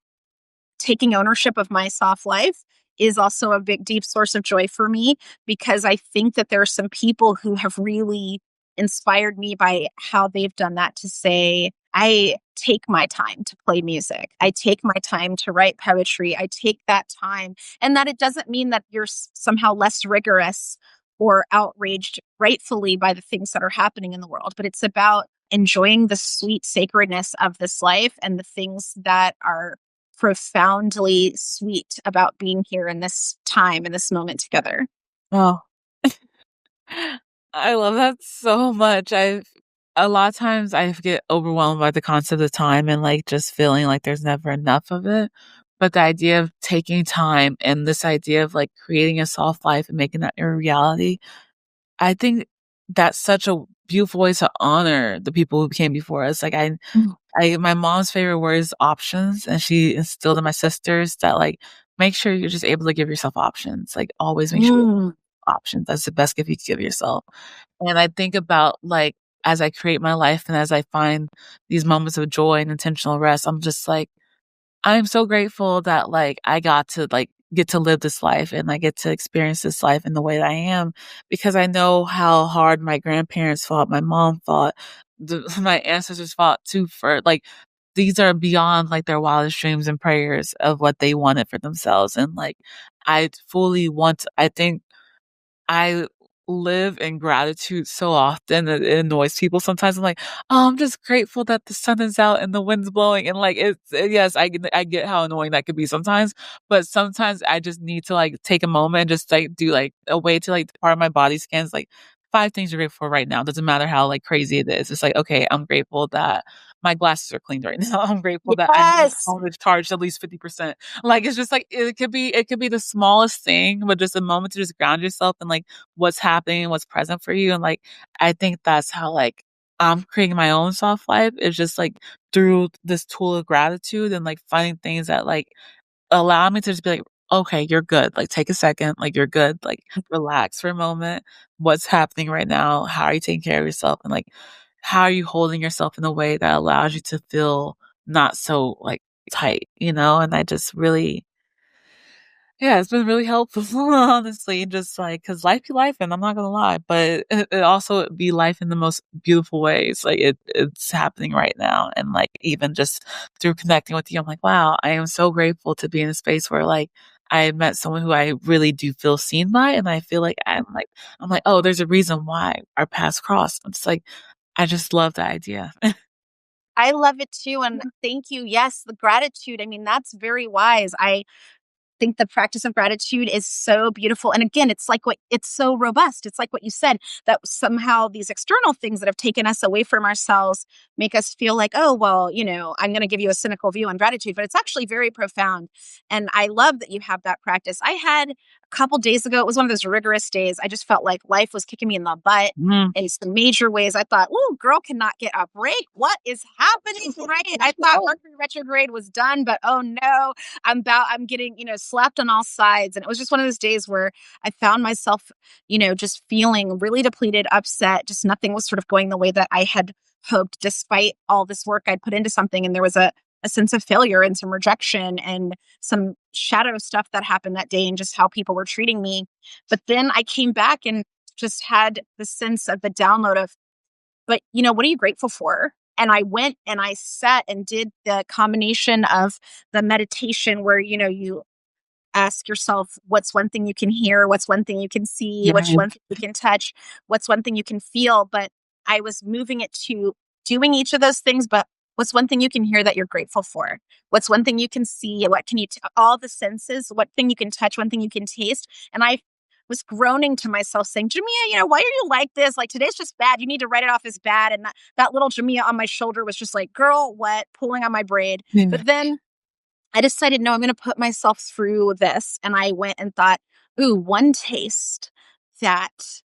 taking ownership of my soft life is also a big, deep source of joy for me, because I think that there are some people who have really inspired me by how they've done that, to say, I take my time to play music. I take my time to write poetry. I take that time. And that it doesn't mean that you're somehow less rigorous or outraged rightfully by the things that are happening in the world, but it's about enjoying the sweet sacredness of this life and the things that are profoundly sweet about being here in this time, in this moment together. Oh, I love that so much. A lot of times I get overwhelmed by the concept of time and like just feeling like there's never enough of it. But the idea of taking time and this idea of like creating a soft life and making that your reality, I think that's such a beautiful way to honor the people who came before us. Like my mom's favorite word is options, and she instilled in my sisters that like make sure you're just able to give yourself options. Like always make sure you Mm. have options. That's the best gift you can give yourself. And I think about like as I create my life and as I find these moments of joy and intentional rest, I'm just like I'm so grateful that like I got to like get to live this life and I get to experience this life in the way that I am, because I know how hard my grandparents fought, my mom fought, my ancestors fought too for like these are beyond like their wildest dreams and prayers of what they wanted for themselves. And like I fully want I think I live in gratitude so often that it annoys people sometimes. I'm like, "Oh, I'm just grateful that the sun is out and the wind's blowing," and, like, yes, I get how annoying that could be sometimes, but sometimes I just need to, like, take a moment and just, like, do, like, a way to, like, part of my body scans, like, 5 things you're grateful for right now, doesn't matter how, like, crazy it is. It's like, "Okay, I'm grateful that my glasses are cleaned right now. I'm grateful that I know my Yes. phone is charged at least 50%." Like, it's just, like, it could be the smallest thing, but just a moment to just ground yourself and, like, what's happening, what's present for you. And like, I think that's how like I'm creating my own soft life is just like through this tool of gratitude and like finding things that like allow me to just be like, okay, you're good. Like take a second. Like you're good. Like relax for a moment. What's happening right now? How are you taking care of yourself? And like, how are you holding yourself in a way that allows you to feel not so like tight, you know? And I just really, yeah, it's been really helpful, honestly, just like, cause life be life, and I'm not gonna lie, but it also be life in the most beautiful ways, like, it's happening right now, and, like, even just through connecting with you, I'm like, "Wow, I am so grateful to be in a space where, like, I met someone who I really do feel seen by, and I feel like I'm like, "Oh, there's a reason why our paths crossed." I'm just like, I just love the idea. I love it too. And thank you. Yes, the gratitude. I mean, that's very wise. I think the practice of gratitude is so beautiful. And again, it's so robust. It's like what you said, that somehow these external things that have taken us away from ourselves make us feel like, oh, well, I'm going to give you a cynical view on gratitude, but it's actually very profound. And I love that you have that practice. I had couple days ago, it was one of those rigorous days. I just felt like life was kicking me in the butt Mm. in some major ways. I thought, "Ooh, girl cannot get a break. What is happening?" Right? I thought Mercury retrograde was done, but oh no, I'm getting, slapped on all sides. And it was just one of those days where I found myself, just feeling really depleted, upset. Just nothing was sort of going the way that I had hoped, despite all this work I'd put into something. And there was a sense of failure and some rejection and some shadow stuff that happened that day and just how people were treating me. But then I came back and just had the sense of the download of, but what are you grateful for? And I went and I sat and did the combination of the meditation where, you ask yourself, what's one thing you can hear? What's one thing you can see? Yeah. What's one thing you can touch? What's one thing you can feel? But I was moving it to doing each of those things. But what's one thing you can hear that you're grateful for? What's one thing you can see? What can you, all the senses, what thing you can touch, one thing you can taste? And I was groaning to myself saying, Jamia, why are you like this? Like, today's just bad. You need to write it off as bad. And that little Jamia on my shoulder was just like, girl, what? Pulling on my braid. Yeah. But then I decided, no, I'm going to put myself through this. And I went and thought, ooh, one taste that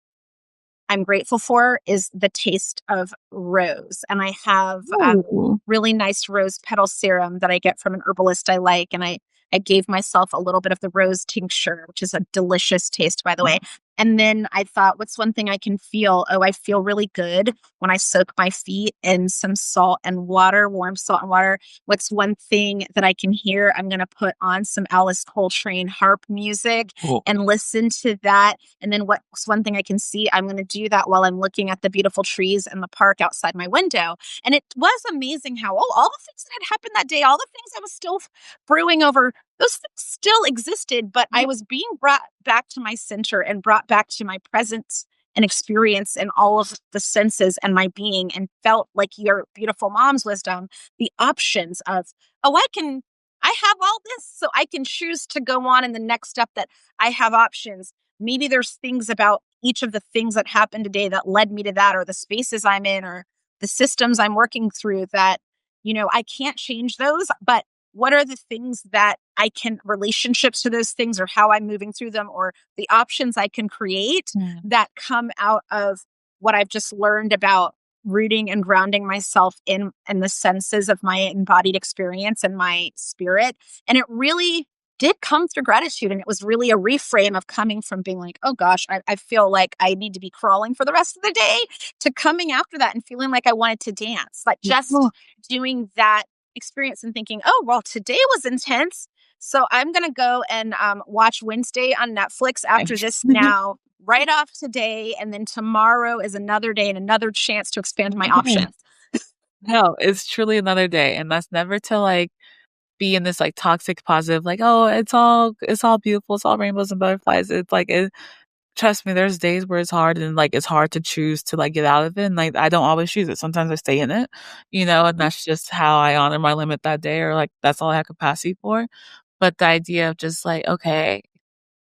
I'm grateful for is the taste of rose. And I have Ooh. really nice rose petal serum that I get from an herbalist I like. And I gave myself a little bit of the rose tincture, which is a delicious taste, by the way. And then I thought, what's one thing I can feel? Oh, I feel really good when I soak my feet in some salt and water, warm salt and water. What's one thing that I can hear? I'm going to put on some Alice Coltrane harp music Cool. and listen to that. And then what's one thing I can see? I'm going to do that while I'm looking at the beautiful trees in the park outside my window. And it was amazing how all the things that had happened that day, all the things I was still brewing over, those things still existed, but I was being brought back to my center and brought back to my presence and experience and all of the senses and my being, and felt like your beautiful mom's wisdom, the options of, oh, I have all this, so I can choose to go on in the next step, that I have options. Maybe there's things about each of the things that happened today that led me to that, or the spaces I'm in, or the systems I'm working through that, I can't change those, but what are the things that I can, relationships to those things, or how I'm moving through them, or the options I can create that come out of what I've just learned about rooting and grounding myself in the senses of my embodied experience and my spirit. And it really did come through gratitude. And it was really a reframe of coming from being like, oh gosh, I feel like I need to be crawling for the rest of the day, to coming after that and feeling like I wanted to dance, like just doing that experience and thinking, oh, well, today was intense. So I'm going to go and watch Wednesday on Netflix after this now, right off today. And then tomorrow is another day and another chance to expand my options. No, it's truly another day. And that's never to like be in this like toxic positive, like, oh, it's all beautiful. It's all rainbows and butterflies. It's like, trust me, there's days where it's hard, and like, it's hard to choose to like get out of it. And like, I don't always choose it. Sometimes I stay in it, and that's just how I honor my limit that day, or like, that's all I have capacity for. But the idea of just like, okay,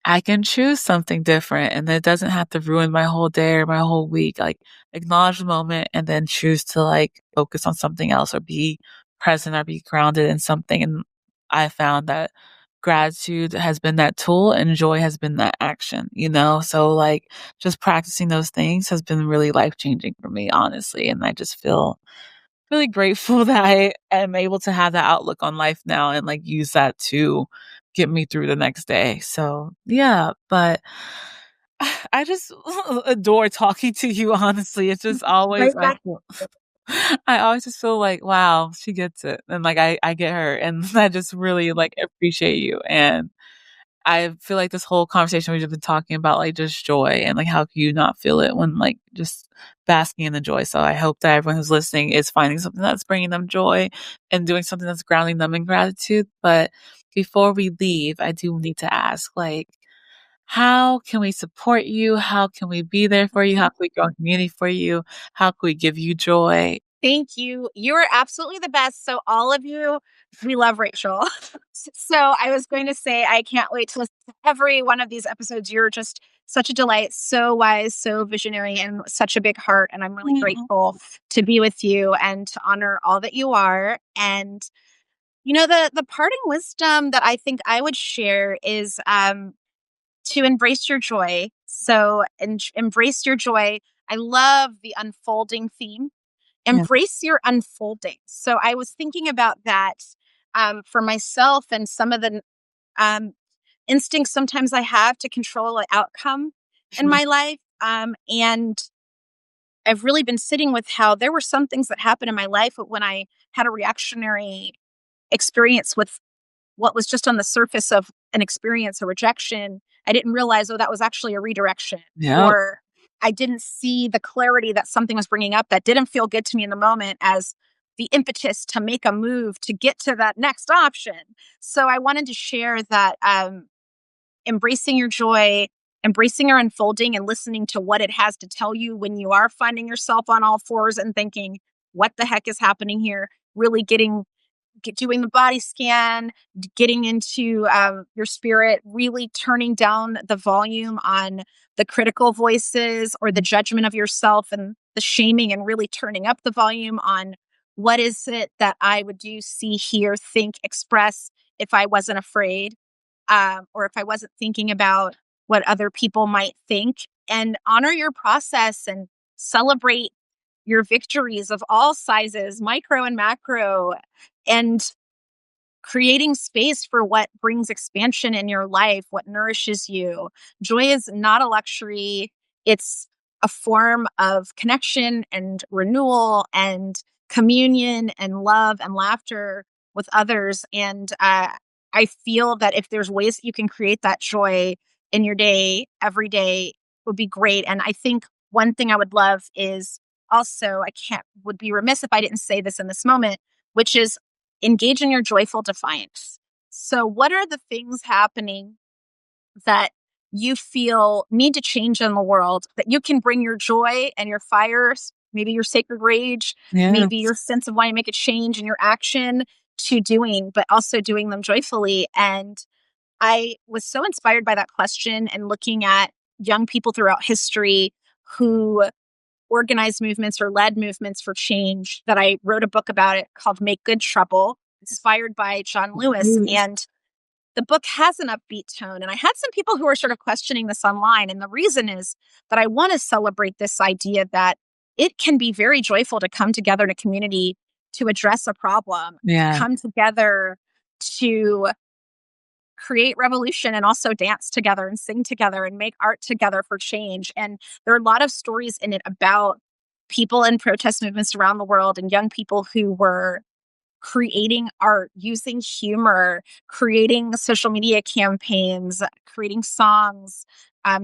I can choose something different, and it doesn't have to ruin my whole day or my whole week. Like, acknowledge the moment and then choose to like focus on something else, or be present, or be grounded in something. And I found that gratitude has been that tool, and joy has been that action. So like, just practicing those things has been really life changing for me, honestly. And I just feel really grateful that I am able to have that outlook on life now, and like use that to get me through the next day. So yeah, but I just adore talking to you, honestly. It's just always, Right back. I always just feel like, wow, she gets it. And like, I get her. And I just really like appreciate you. And I feel like this whole conversation we've been talking about, like, just joy, and like, how can you not feel it when like just basking in the joy? So I hope that everyone who's listening is finding something that's bringing them joy, and doing something that's grounding them in gratitude. But before we leave, I do need to ask, like, how can we support you? How can we be there for you? How can we grow a community for you? How can we give you joy? Thank you. You are absolutely the best. So all of you, we love Rachel. So I was going to say, I can't wait to listen to every one of these episodes. You're just such a delight, so wise, so visionary, and such a big heart. And I'm really Mm. grateful to be with you and to honor all that you are. And the parting wisdom that I think I would share is to embrace your joy. So, embrace your joy. I love the unfolding theme. Yeah. Embrace your unfolding. So, I was thinking about that for myself and some of the um, instincts sometimes I have to control an outcome in my life. And I've really been sitting with how there were some things that happened in my life when I had a reactionary experience with what was just on the surface of an experience, a rejection. I didn't realize, oh, that was actually a redirection. Yep. Or I didn't see the clarity that something was bringing up that didn't feel good to me in the moment as the impetus to make a move to get to that next option. So I wanted to share that embracing your joy, embracing your unfolding, and listening to what it has to tell you when you are finding yourself on all fours and thinking, what the heck is happening here? Really doing the body scan, getting into your spirit, really turning down the volume on the critical voices or the judgment of yourself and the shaming, and really turning up the volume on what is it that I would do, see, hear, think, express if I wasn't afraid, or if I wasn't thinking about what other people might think, and honor your process and celebrate your victories of all sizes, micro and macro, and creating space for what brings expansion in your life, what nourishes you. Joy is not a luxury, it's a form of connection and renewal and communion and love and laughter with others. And I feel that if there's ways that you can create that joy in your day, every day, would be great. And I think one thing I would love is also, would be remiss if I didn't say this in this moment, which is engage in your joyful defiance. So, what are the things happening that you feel need to change in the world that you can bring your joy and your fires, maybe your sacred rage, Yeah. maybe your sense of wanting to make a change in your action to doing, but also doing them joyfully? And I was so inspired by that question and looking at young people throughout history who organized movements or led movements for change, that I wrote a book about it called Make Good Trouble, inspired by John Lewis. And the book has an upbeat tone. And I had some people who were sort of questioning this online. And the reason is that I want to celebrate this idea that it can be very joyful to come together in a community to address a problem, to Yeah. come together to create revolution, and also dance together and sing together and make art together for change. And there are a lot of stories in it about people in protest movements around the world and young people who were creating art, using humor, creating social media campaigns, creating songs,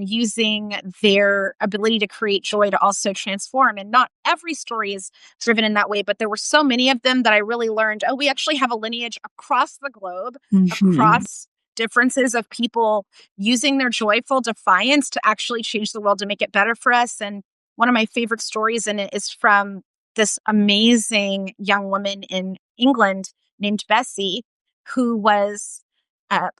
using their ability to create joy to also transform. And not every story is driven in that way, but there were so many of them that I really learned, oh, we actually have a lineage across the globe, Mhm. across differences of people using their joyful defiance to actually change the world, to make it better for us. And one of my favorite stories in it is from this amazing young woman in England named Bessie, who was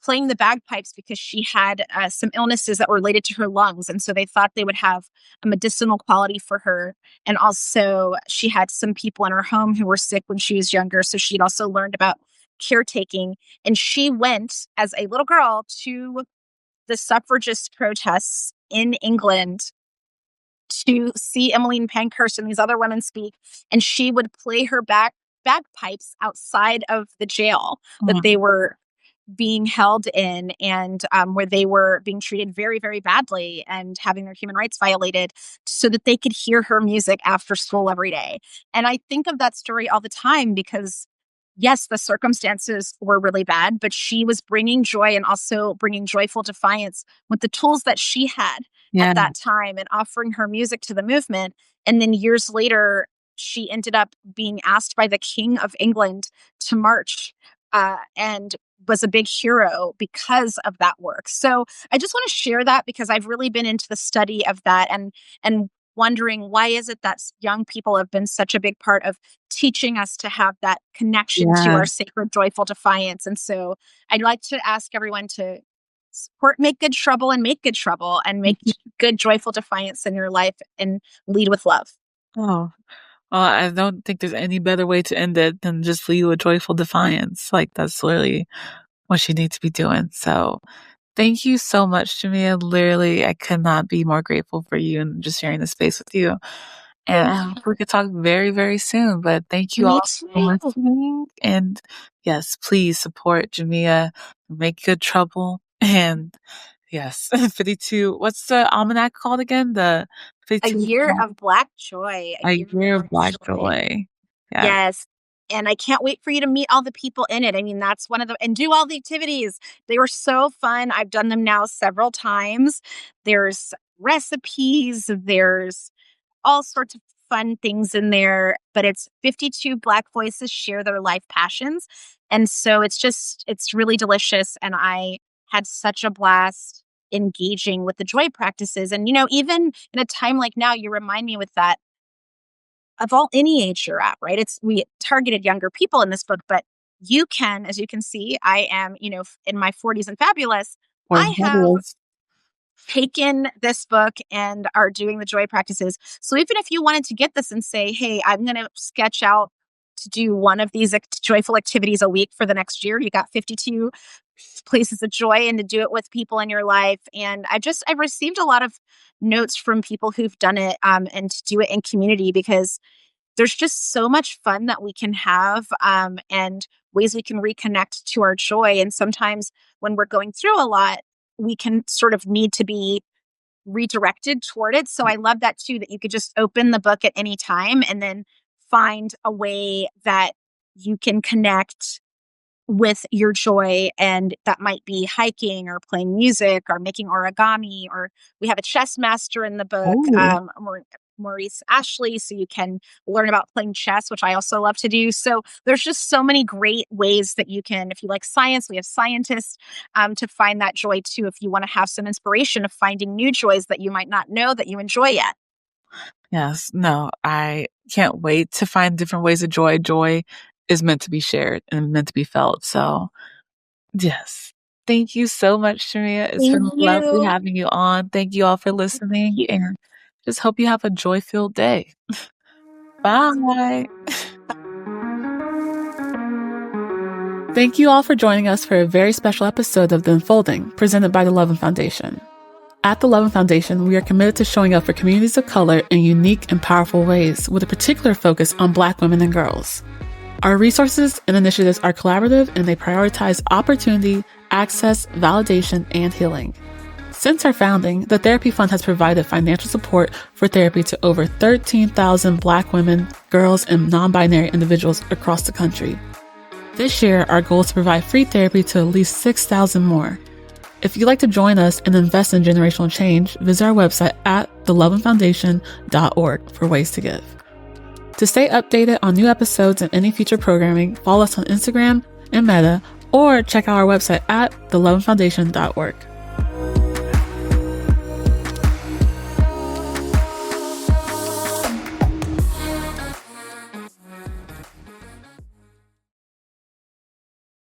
playing the bagpipes because she had some illnesses that were related to her lungs. And so they thought they would have a medicinal quality for her. And also, she had some people in her home who were sick when she was younger. So she'd also learned about caretaking. And she went as a little girl to the suffragist protests in England to see Emmeline Pankhurst and these other women speak, and she would play her bagpipes outside of the jail that Oh, they were being held in, and where they were being treated very, very badly and having their human rights violated, so that they could hear her music after school every day. And I think of that story all the time because, yes, the circumstances were really bad, but she was bringing joy and also bringing joyful defiance with the tools that she had at yeah. that time and offering her music to the movement. And then years later, she ended up being asked by the King of England to march, and was a big hero because of that work. So I just want to share that because I've really been into the study of that, and wondering, why is it that young people have been such a big part of teaching us to have that connection to Yeah. our sacred joyful defiance. And so I'd like to ask everyone to support Make Good Trouble and make good trouble, and make good joyful defiance in your life, and lead with love. Oh, well, I don't think there's any better way to end it than just lead with joyful defiance. Like, that's literally what you need to be doing. So Thank you so much, Jamia. Literally, I could not be more grateful for you and just sharing the space with you. And I hope we could talk very, very soon. But thank you Me all for too. listening. And yes, please support Jamia, make good trouble. And yes, 52. What's the almanac called again? The A 52 year of Black joy. A A year Year of of Black joy. Joy. Yeah. Yes. And I can't wait for you to meet all the people in it. I mean, that's one of the, and do all the activities. They were so fun. I've done them now several times. There's recipes, there's all sorts of fun things in there, but it's 52 Black voices share their life passions. And so it's really delicious. And I had such a blast engaging with the joy practices. And, even in a time like now, you remind me with that of any age you're at, right? We targeted younger people in this book, but you can, as you can see, I am, in my 40s and fabulous. Or I have taken this book and are doing the joy practices. So even if you wanted to get this and say, hey, I'm going to sketch out to do one of these joyful activities a week for the next year, you got 52 places of joy, and to do it with people in your life. And I've received a lot of notes from people who've done it, and to do it in community, because there's just so much fun that we can have, and ways we can reconnect to our joy. And sometimes when we're going through a lot, we can sort of need to be redirected toward it. So I love that too, that you could just open the book at any time and then find a way that you can connect with your joy. And that might be hiking or playing music or making origami, or we have a chess master in the book, Maurice Ashley, so you can learn about playing chess, which I also love to do. So there's just so many great ways that you can, if you like science, we have scientists, to find that joy too, if you want to have some inspiration of finding new joys that you might not know that you enjoy yet. Yes. No, I can't wait to find different ways of joy. Joy is meant to be shared and meant to be felt. So, yes. Thank you so much, Jamia. It's Thank been lovely you. having you on. Thank you all for listening, and just hope you have a joy-filled day. Bye. Thank you all for joining us for a very special episode of The Unfolding, presented by the Loveland Foundation. At the Loveland Foundation, we are committed to showing up for communities of color in unique and powerful ways, with a particular focus on Black women and girls. Our resources and initiatives are collaborative, and they prioritize opportunity, access, validation, and healing. Since our founding, the Therapy Fund has provided financial support for therapy to over 13,000 Black women, girls, and non-binary individuals across the country. This year, our goal is to provide free therapy to at least 6,000 more. If you'd like to join us and invest in generational change, visit our website at thelovelandfoundation.org for ways to give. To stay updated on new episodes and any future programming, follow us on Instagram and Meta, or check out our website at thelovelandfoundation.org.